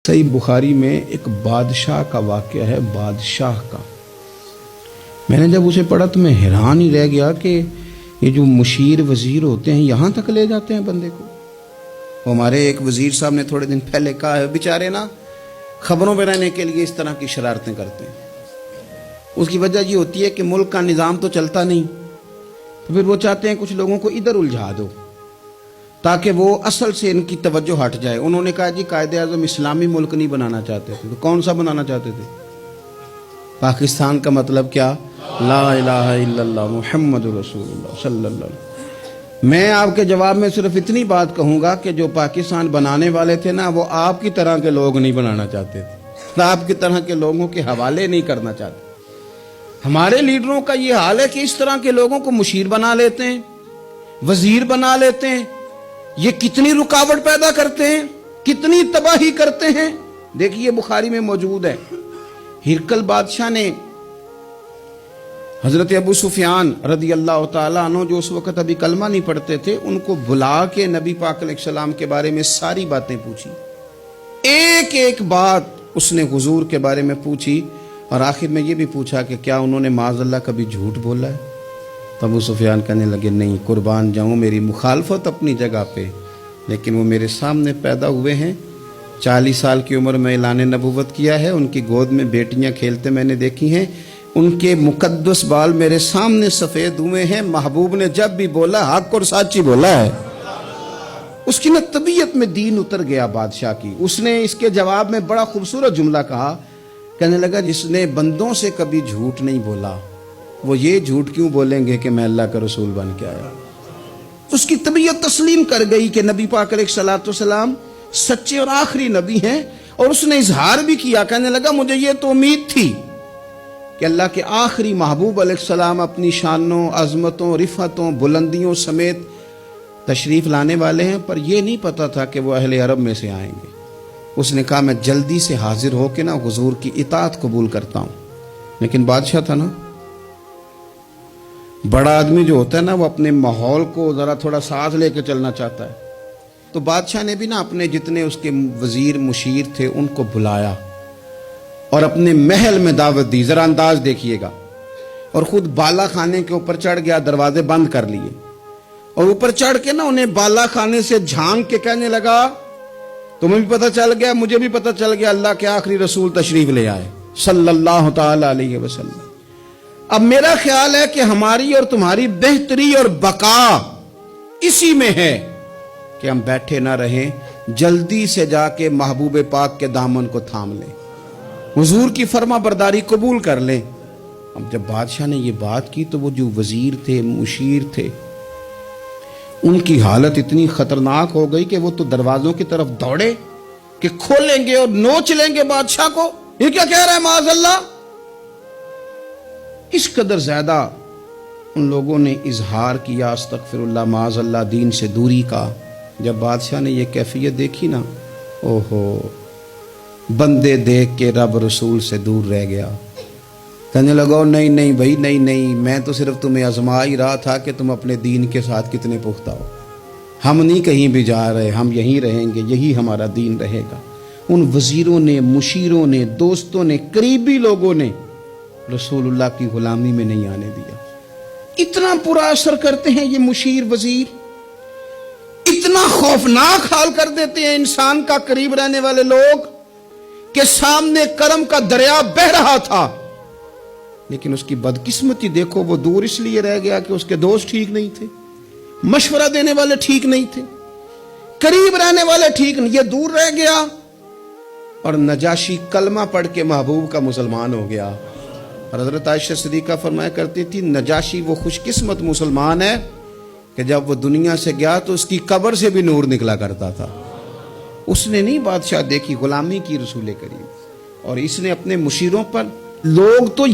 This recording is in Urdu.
صحیح بخاری میں ایک بادشاہ کا واقعہ ہے، بادشاہ کا۔ میں نے جب اسے پڑھا تو میں حیران ہی رہ گیا کہ یہ جو مشیر وزیر ہوتے ہیں یہاں تک لے جاتے ہیں بندے کو۔ ہمارے ایک وزیر صاحب نے تھوڑے دن پہلے کہا ہے بیچارے نا خبروں میں رہنے کے لیے اس طرح کی شرارتیں کرتے ہیں۔ اس کی وجہ یہ ہوتی ہے کہ ملک کا نظام تو چلتا نہیں، تو پھر وہ چاہتے ہیں کچھ لوگوں کو ادھر الجھا دو تاکہ وہ اصل سے ان کی توجہ ہٹ جائے۔ انہوں نے کہا جی قائد اعظم اسلامی ملک نہیں بنانا چاہتے تھے، تو کون سا بنانا چاہتے تھے؟ پاکستان کا مطلب کیا؟ لا الہ الا اللہ محمد رسول اللہ صلی اللہ علیہ وسلم۔ میں آپ کے جواب میں صرف اتنی بات کہوں گا کہ جو پاکستان بنانے والے تھے نا وہ آپ کی طرح کے لوگ نہیں بنانا چاہتے تھے، آپ کی طرح کے لوگوں کے حوالے نہیں کرنا چاہتے۔ ہمارے لیڈروں کا یہ حال ہے کہ اس طرح کے لوگوں کو مشیر بنا لیتے ہیں، وزیر بنا لیتے ہیں۔ یہ کتنی رکاوٹ پیدا کرتے ہیں، کتنی تباہی کرتے ہیں۔ دیکھیے بخاری میں موجود ہے، ہرقل بادشاہ نے حضرت ابو سفیان رضی اللہ تعالیٰ عنہ جو اس وقت ابھی کلمہ نہیں پڑھتے تھے ان کو بلا کے نبی پاک علیہ السلام کے بارے میں ساری باتیں پوچھی، ایک ایک بات اس نے حضور کے بارے میں پوچھی، اور آخر میں یہ بھی پوچھا کہ کیا انہوں نے معاذ اللہ کبھی جھوٹ بولا ہے؟ تو ابو سفیان کہنے لگے نہیں، قربان جاؤں میری مخالفت اپنی جگہ پہ، لیکن وہ میرے سامنے پیدا ہوئے ہیں، 40 سال کی عمر میں اعلان نبوت کیا ہے، ان کی گود میں بیٹیاں کھیلتے میں نے دیکھی ہیں، ان کے مقدس بال میرے سامنے سفید ہوئے ہیں، محبوب نے جب بھی بولا حق اور سچی بولا ہے۔ اس کی نا طبیعت میں دین اتر گیا بادشاہ کی۔ اس نے اس کے جواب میں بڑا خوبصورت جملہ کہا، کہنے لگا جس نے بندوں سے کبھی جھوٹ نہیں بولا وہ یہ جھوٹ کیوں بولیں گے کہ میں اللہ کا رسول بن کے آیا۔ اس کی طبیعت تسلیم کر گئی کہ نبی پاک علیہ الصلوۃ والسلام سچے اور آخری نبی ہیں، اور اس نے اظہار بھی کیا، کہنے لگا مجھے یہ تو امید تھی کہ اللہ کے آخری محبوب علیہ السلام اپنی شانوں، عظمتوں، رفعتوں، بلندیوں سمیت تشریف لانے والے ہیں، پر یہ نہیں پتا تھا کہ وہ اہل عرب میں سے آئیں گے۔ اس نے کہا میں جلدی سے حاضر ہو کے نا حضور کی اطاعت قبول کرتا ہوں۔ لیکن بادشاہ تھا نا، بڑا آدمی جو ہوتا ہے نا وہ اپنے ماحول کو ذرا تھوڑا ساتھ لے کے چلنا چاہتا ہے، تو بادشاہ نے بھی نا اپنے جتنے اس کے وزیر مشیر تھے ان کو بلایا اور اپنے محل میں دعوت دی۔ ذرا انداز دیکھیے گا، اور خود بالا خانے کے اوپر چڑھ گیا، دروازے بند کر لیے، اور اوپر چڑھ کے نا انہیں بالا خانے سے جھانک کے کہنے لگا تمہیں بھی پتہ چل گیا، مجھے بھی پتہ چل گیا اللہ کے آخری رسول تشریف لے آئے صلی اللہ تعالی علیہ وسلم۔ اب میرا خیال ہے کہ ہماری اور تمہاری بہتری اور بقا اسی میں ہے کہ ہم بیٹھے نہ رہیں، جلدی سے جا کے محبوب پاک کے دامن کو تھام لیں، حضور کی فرما برداری قبول کر لیں۔ اب جب بادشاہ نے یہ بات کی تو وہ جو وزیر تھے، مشیر تھے، ان کی حالت اتنی خطرناک ہو گئی کہ وہ تو دروازوں کی طرف دوڑے کہ کھولیں گے اور نوچ لیں گے بادشاہ کو۔ یہ کیا کہہ رہا ہے معاذ اللہ؟ اس قدر زیادہ ان لوگوں نے اظہار کیا استغفر اللہ معاذ اللہ دین سے دوری کا۔ جب بادشاہ نے یہ کیفیت دیکھی نا، اوہو، بندے دیکھ کے رب رسول سے دور رہ گیا، کہنے لگا نہیں نہیں بھائی، نہیں، میں تو صرف تمہیں آزما ہی رہا تھا کہ تم اپنے دین کے ساتھ کتنے پختہ ہو۔ ہم نہیں کہیں بھی جا رہے، ہم یہیں رہیں گے، یہی ہمارا دین رہے گا۔ ان وزیروں نے، مشیروں نے، دوستوں نے، قریبی لوگوں نے رسول اللہ کی غلامی میں نہیں آنے دیا۔ اتنا برا اثر کرتے ہیں یہ مشیر وزیر، اتنا خوفناک حال کر دیتے ہیں انسان کا قریب رہنے والے لوگ کہ سامنے کرم کا دریا بہہ رہا تھا، لیکن اس کی بدقسمتی دیکھو، وہ دور اس لیے رہ گیا کہ اس کے دوست ٹھیک نہیں تھے، مشورہ دینے والے ٹھیک نہیں تھے، قریب رہنے والے ٹھیک نہیں، یہ دور رہ گیا، اور نجاشی کلمہ پڑھ کے محبوب کا مسلمان ہو گیا۔ اور حضرت عائشہ صدیقہ فرمایا کرتی تھی نجاشی وہ خوش قسمت مسلمان ہے کہ جب وہ دنیا سے گیا تو اس کی قبر سے بھی نور نکلا کرتا تھا۔ اس نے نہیں بادشاہ دیکھی، غلامی کی رسول کریم، اور اس نے اپنے مشیروں پر، لوگ تو